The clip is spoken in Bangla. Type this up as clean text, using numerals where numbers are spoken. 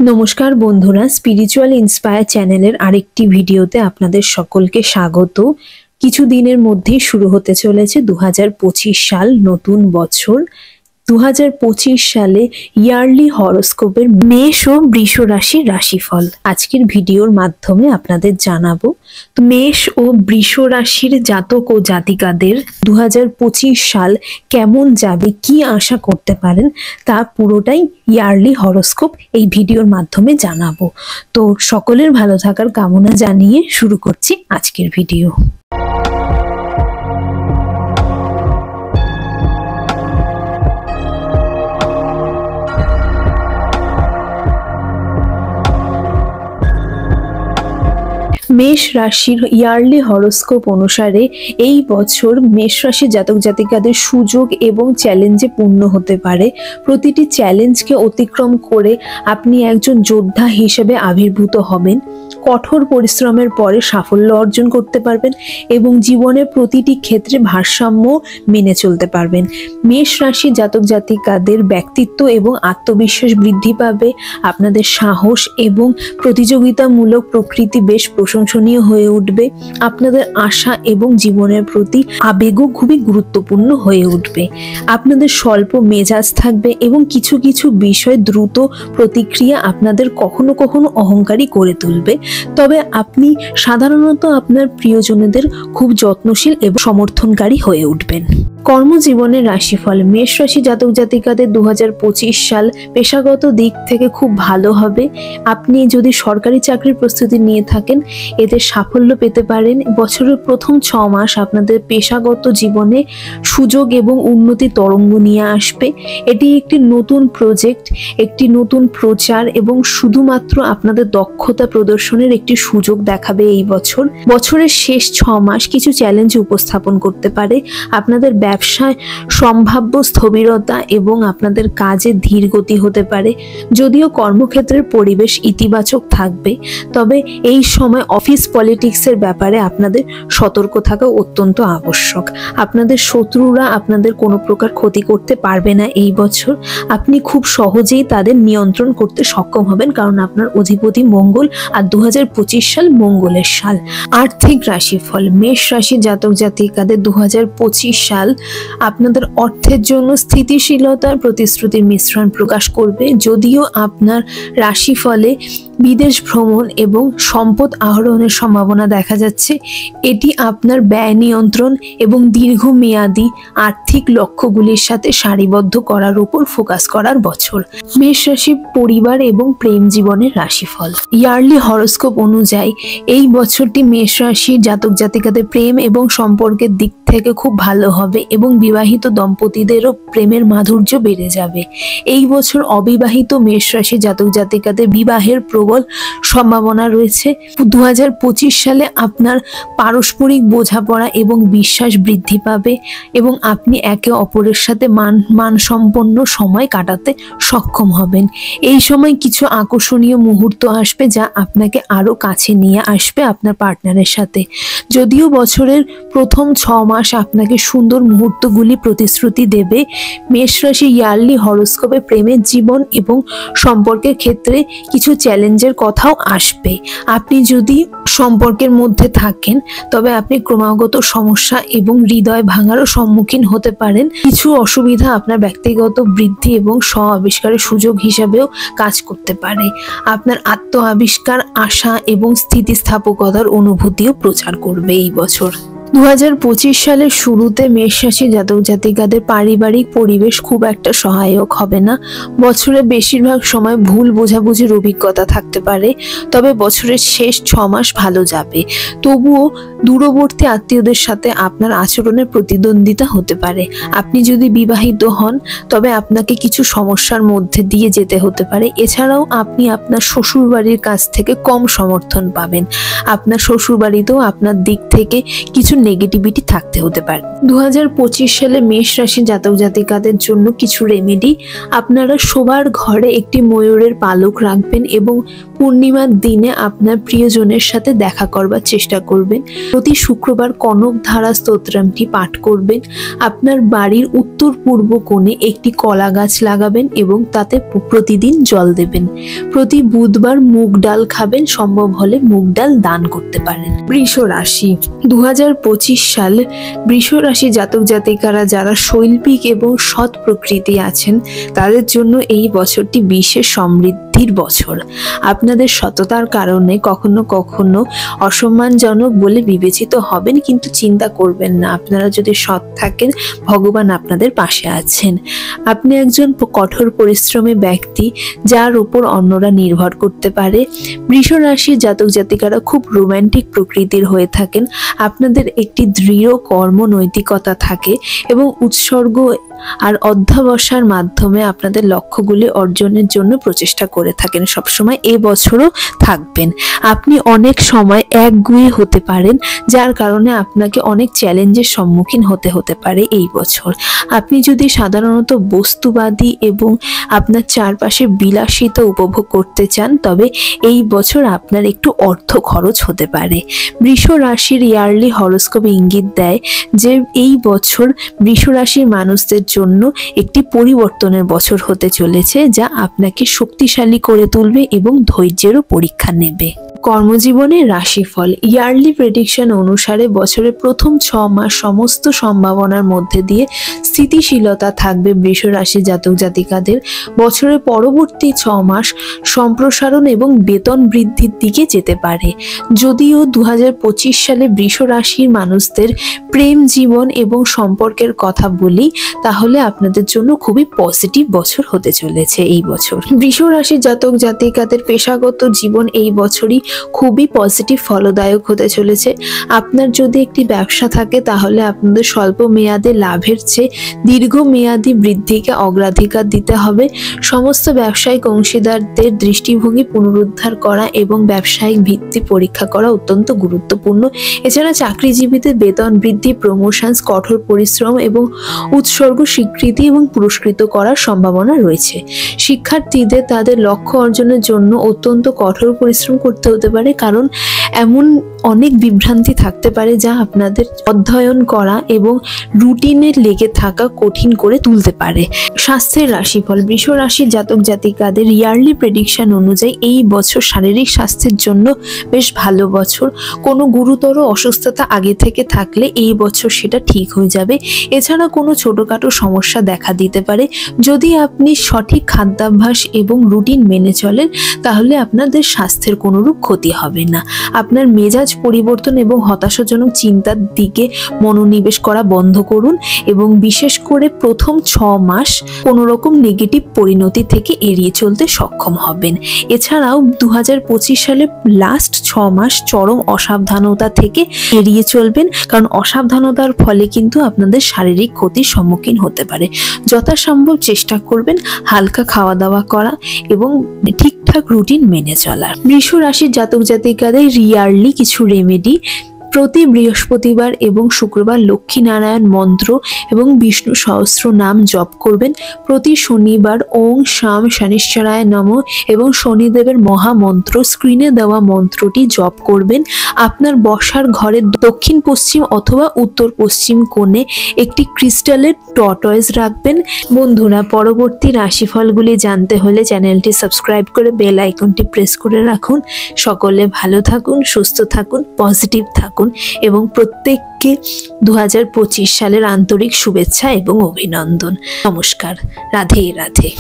নমস্কার বন্ধুরা, স্পিরিচুয়াল ইন্সপায়ার চ্যানেলের আরেকটি ভিডিওতে আপনাদের সকলকে স্বাগত। কিছুদিনের মধ্যেই শুরু হতে চলেছে 2025 সাল, নতুন বছর। 2025 সালে ইয়ারলি হরোস্কোপের মেষ ও বৃষ রাশির রাশিফল আজকের ভিডিওর মাধ্যমে আপনাদের জানাবো। তো মেষ ও বৃষ রাশির জাতক ও জাতিকাদের 2025 সাল কেমন যাবে, কি আশা করতে পারেন, তা পুরোটাই ইয়ারলি হরোস্কোপ এই ভিডিওর মাধ্যমে জানাবো। তো সকলের ভালো থাকার কামনা জানিয়ে শুরু করছি আজকের ভিডিও। মেষ রাশির ইয়ারলি হরোস্কোপ অনুসারে এই বছর মেষ রাশির জাতক জাতিকাদের সুযোগ এবং চ্যালেঞ্জে পূর্ণ হতে পারে। প্রতিটি চ্যালেঞ্জকে অতিক্রম করে আপনি একজন যোদ্ধা হিসেবে আবির্ভূত হবেন। কঠোর পরিশ্রমের পরে সাফল্য অর্জন করতে পারবেন এবং জীবনের প্রতিটি ক্ষেত্রে ভারসাম্য মেনে চলতে পারবেন। মেষ রাশির জাতক জাতিকাদের ব্যক্তিত্ব এবং আত্মবিশ্বাস বৃদ্ধি পাবে। আপনাদের সাহস এবং প্রতিযোগিতামূলক প্রকৃতি বেশ প্রশংসনীয় হয়ে উঠবে। আপনাদের আশা এবং জীবনের প্রতি আবেগও খুবই গুরুত্বপূর্ণ হয়ে উঠবে। আপনাদের স্বল্প মেজাজ থাকবে এবং কিছু কিছু বিষয় দ্রুত প্রতিক্রিয়া আপনাদের কখনো কখনো অহংকারী করে তুলবে। তবে আপনি সাধারণত আপনার প্রিয়জনদের খুব যত্নশীল এবং সমর্থনকারী হয়ে উঠবেন। কর্মজীবনের রাশিফল। মেষ রাশি জাতক জাতিকাদের 2025 সাল পেশাগত দিক থেকে খুব ভালো হবে। আপনি যদি সরকারি চাকরির প্রস্তুতি নিয়ে থাকেন, এতে সাফল্য পেতে পারেন। বছরের প্রথম 6 মাস আপনাদের পেশাগত জীবনে সুযোগ এবং উন্নতি তরঙ্গ নিয়ে আসবে। এটি একটি নতুন প্রজেক্ট, একটি নতুন প্রচার এবং শুধুমাত্র আপনাদের দক্ষতা প্রদর্শনের একটি সুযোগ দেখাবে এই বছর। বছরের শেষ 6 মাস কিছু চ্যালেঞ্জ উপস্থাপন করতে পারে। আপনাদের ব্যবসায় সম্ভাব্য স্থবিরতা এবং আপনাদের কাজে ধীর গতি হতে পারে। যদিও কর্মক্ষেত্রের পরিবেশ ইতিবাচক থাকবে, তবে এই সময় অফিস পলিটিক্সের ব্যাপারে আপনাদের সতর্ক থাকা অত্যন্ত আবশ্যক। আপনাদের শত্রুরা আপনাদের কোনো প্রকার ক্ষতি করতে পারবে না এই বছর। আপনি খুব সহজেই তাদের নিয়ন্ত্রণ করতে সক্ষম হবেন, কারণ আপনার অধিপতি মঙ্গল, আর 2025 সাল মঙ্গলের সাল। আর্থিক রাশিফল। মেষ রাশির জাতক জাতিকাদের 2025 সাল আপনাদের অর্থের জন্য স্থিতিশীলতার প্রতিশ্রুতির মিশ্রণ প্রকাশ করবে। যদিও আপনার রাশিফলে বিদেশ ভ্রমণ এবং সম্পদ আহরণের সম্ভাবনা দেখা যাচ্ছে, এটি আপনার ব্যয় নিয়ন্ত্রণ এবং দীর্ঘমেয়াদী আর্থিক লক্ষ্যগুলির সাথে সারিবদ্ধ করার উপর ফোকাস করার বছর। মেষ রাশি পরিবার এবং প্রেম জীবনের রাশিফল। ইয়ারলি হরোস্কোপ অনুযায়ী এই বছরটি মেষ রাশির জাতক জাতিকাদের প্রেম এবং সম্পর্কের দিক থেকে খুব ভালো হবে এবং বিবাহিত দম্পতিদেরও প্রেমের মাধুর্য বেড়ে যাবে। এই বছর অবিবাহিত মেষ রাশি জাতক জাতিকাদের বিবাহের প্রবল সম্ভাবনা রয়েছে। 2025 সালে আপনার পারস্পরিক বোঝাপড়া এবং বিশ্বাস বৃদ্ধি পাবে এবং আপনি একে অপরের সাথে মানসম্পন্ন সময় কাটাতে সক্ষম হবেন। এই সময় কিছু আকর্ষণীয় মুহূর্ত আসবে যা আপনাকে আরো কাছে নিয়ে আসবে আপনার পার্টনারের সাথে। যদিও বছরের প্রথম 6 মাস আপনাকে সুন্দর মুহূর্তগুলি প্রতিশ্রুতি দেবে, মেষ রাশি ইয়ারলি হরোস্কোপে প্রেমের জীবন এবং সম্পর্কের ক্ষেত্রে কিছু চ্যালেঞ্জের কথাও আসবে। আপনি যদি সম্পর্কের মধ্যে থাকেন, তবে আপনি ক্রমাগত সমস্যা এবং হৃদয় ভাঙারও সম্মুখীন হতে পারেন। কিছু অসুবিধা আপনার ব্যক্তিগত বৃদ্ধি এবং স্ব আবিষ্কারের সুযোগ হিসাবেও কাজ করতে পারে। আপনার আত্ম আবিষ্কার, আশা এবং স্থিতিস্থাপকতার অনুভূতিও প্রচার করবে এই বছর। 2025 সালের শুরুতে মেষ রাশি জাতক জাতিকাদের পারিবারিক পরিবেশ খুব একটা সহায়ক হবে না। বছরের বেশিরভাগ সময় ভুল বোঝাবুঝির অভিজ্ঞতা থাকতে পারে, তবে বছরের শেষ 6 মাস ভালো যাবে। তবুও দূরবর্তী আত্মীয়দের সাথে আপনার আচরণের প্রতিদ্বন্দ্বিতা হতে পারে। আপনি যদি বিবাহিত হন, তবে আপনাকে কিছু সমস্যার মধ্যে দিয়ে যেতে হতে পারে। এছাড়াও আপনি আপনার শ্বশুরবাড়ির কাছ থেকে কম সমর্থন পাবেন। আপনার শ্বশুরবাড়িতেও আপনার দিক থেকে কিছু নেগেটিভিটি থাকতে হতে পারে। 2025 সালে মেষ রাশি জাতক জাতিকাদের জন্য কিছু রেমেডি। আপনারা সবার ঘরে একটি ময়ূরের পালক রাখবেন এবং পূর্ণিমার দিনে আপনার প্রিয়জনের সাথে দেখা করবার চেষ্টা করবেন। প্রতি শুক্রবার কনক ধারা স্তোত্রটি পাঠ করবেন। আপনার বাড়ির উত্তর পূর্ব কোণে একটি কলা গাছ লাগাবেন এবং তাতে প্রতিদিন জল দেবেন। প্রতি বুধবার মুগ ডাল খাবেন, সম্ভব হলে মুগ ডাল দান করতে পারেন। বৃষ রাশি 2025 সাল বৃষ রাশি জাতক জাতিকারা যারা শৈল্পিক এবং সৎ প্রকৃতি আছেন তাদের জন্য এই বছরটি বিশেষ সমৃদ্ধির বছর। আপনাদের সততার কারণে কখনো কখনো অসম্মানজনক বলে বিবেচিত হবেন, কিন্তু চিন্তা করবেন না, আপনারা যদি সৎ থাকেন ভগবান আপনাদের পাশে আছেন। আপনি একজন কঠোর পরিশ্রমী ব্যক্তি যার উপর অন্যরা নির্ভর করতে পারে। বৃষ রাশির জাতক জাতিকারা খুব রোমান্টিক প্রকৃতির হয়ে থাকেন। আপনাদের একটি দৃঢ় কর্ম নৈতিকতা থাকে এবং উৎসর্গ আর অধ্যবসায়ের মাধ্যমে আপনাদের লক্ষ্যগুলি অর্জনের জন্য প্রচেষ্টা করে থাকেন সবসময়। এই বছরও থাকবেন। আপনি অনেক সময় একগুঁয়ে হতে পারেন, যার কারণে আপনাকে অনেক চ্যালেঞ্জের সম্মুখীন হতে পারে এই বছর। আপনি যদি সাধারণত বস্তুবাদী এবং আপনার চারপাশে বিলাসিতা উপভোগ করতে চান তবে এই বছর আপনার একটু অর্থ খরচ হতে পারে। বৃষ রাশির ইয়ারলি হরোস্কোপ ইঙ্গিত দেয় যে এই বছর বৃষ রাশির মানুষদের জন্য একটি পরিবর্তনের বছর হতে চলেছে, যা আপনাকে শক্তিশালী করে তুলবে এবং ধৈর্যেরও পরীক্ষা নেবে। কর্মজীবনের রাশিফল ইয়ারলি প্রেডিকশন অনুসারে বছরের প্রথম 6 মাস সমস্ত সম্ভাবনার মধ্যে দিয়ে স্থিতিশীলতা থাকবে বৃষ রাশি জাতক জাতিকাদের। বছরের পরবর্তী 6 মাস সম্প্রসারণ এবং বেতন বৃদ্ধির দিকে যেতে পারে। যদিও 2025 সালে বৃষ রাশির মানুষদের প্রেম জীবন এবং সম্পর্কের কথা বলি তাহলে আপনাদের জন্য খুবই পজিটিভ বছর হতে চলেছে এই বছর। বৃষ রাশির জাতক জাতিকাদের পেশাগত জীবন এই বছরই খুবই পজিটিভ ফলদায়ক হতে চলেছে। আপনার যদি একটি ব্যবসা থাকে তাহলে আপনাদের স্বল্প মেয়াদে লাভের চেয়ে দীর্ঘমেয়াদী বৃদ্ধিকে অগ্রাধিকার দিতে হবে। সমস্ত ব্যবসায়িক অংশীদারদের দৃষ্টিভঙ্গি পুনরুদ্ধার করা এবং ব্যবসায়িক ভিত্তি পরীক্ষা করা অত্যন্ত গুরুত্বপূর্ণ। এছাড়া চাকরিজীবীদের বেতন বৃদ্ধি, প্রমোশন, কঠোর পরিশ্রম এবং উৎসর্গ স্বীকৃতি এবং পুরস্কৃত করার সম্ভাবনা রয়েছে। শিক্ষার্থীদের তাদের লক্ষ্য অর্জনের জন্য অত্যন্ত কঠোর পরিশ্রম করতে হতে পারে, কারণ এমন অনেক বিভ্রান্তি থাকতে পারে যা আপনাদের অধ্যয়ন করা এবং রুটিনে লেগে থাকা কঠিন করে তুলতে পারে। স্বাস্থ্যের রাশিফল বৃষ রাশির জাতক জাতিকাদের ইয়ারলি প্রেডিকশন অনুযায়ী এই বছর শারীরিক স্বাস্থ্যের জন্য বেশ ভালো বছর। কোনো গুরুতর অসুস্থতা আগে থেকে থাকলে এই বছর সেটা ঠিক হয়ে যাবে। এছাড়া কোনো ছোটখাটো সমস্যা দেখা দিতে পারে। যদি আপনি সঠিক খাদ্যাভ্যাস এবং রুটিন মেনে চলেন তাহলে আপনাদের স্বাস্থ্যের কোনোরূপ ক্ষতি হবে না। আপনার মেজাজ পরিবর্তন এবং হতাশাজনক চিন্তার দিকে মনোনিবেশ করা বন্ধ করুন এবং বিশেষ করে প্রথম 6 মাস কোনো রকম নেগেটিভ পরিণতি থেকে এড়িয়ে চলতে সক্ষম হবেন। এছাড়াও 2025 সালে লাস্ট 6 মাস চরম অসাবধানতা থেকে এড়িয়ে চলবেন, কারণ অসাবধানতার ফলে কিন্তু আপনাদের শারীরিক ক্ষতির সম্মুখীন হতে পারে। যথাসম্ভব চেষ্টা করবেন হালকা খাওয়া দাওয়া করা এবং ঠিকঠাক রুটিন মেনে চলার। বৃষ রাশির জাতক জাতিকাদের ইয়ারলি কিছু রেমেডি। প্রতি বৃহস্পতিবার এবং শুক্রবার লক্ষ্মী নারায়ণ মন্ত্র এবং বিষ্ণু সহস্র নাম জপ করবেন। প্রতি শনিবার ওং শাম শনিশ্চরায় নমঃ এবং শনিদেবের মহামন্ত্র স্ক্রিনে দেওয়া মন্ত্রটি জপ করবেন। আপনার বসার ঘরের দক্ষিণ পশ্চিম অথবা উত্তর পশ্চিম কোণে একটি ক্রিস্টালের টর্টয়েস রাখবেন। বন্ধুরা, পরবর্তী রাশিফলগুলি জানতে হলে চ্যানেলটি সাবস্ক্রাইব করে বেল আইকনটি প্রেস করে রাখুন। সকলে ভালো থাকুন, সুস্থ থাকুন, পজিটিভ থাকুন এবং প্রত্যেককে 2025 সালের আন্তরিক শুভেচ্ছা এবং অভিনন্দন। নমস্কার। রাধে রাধে।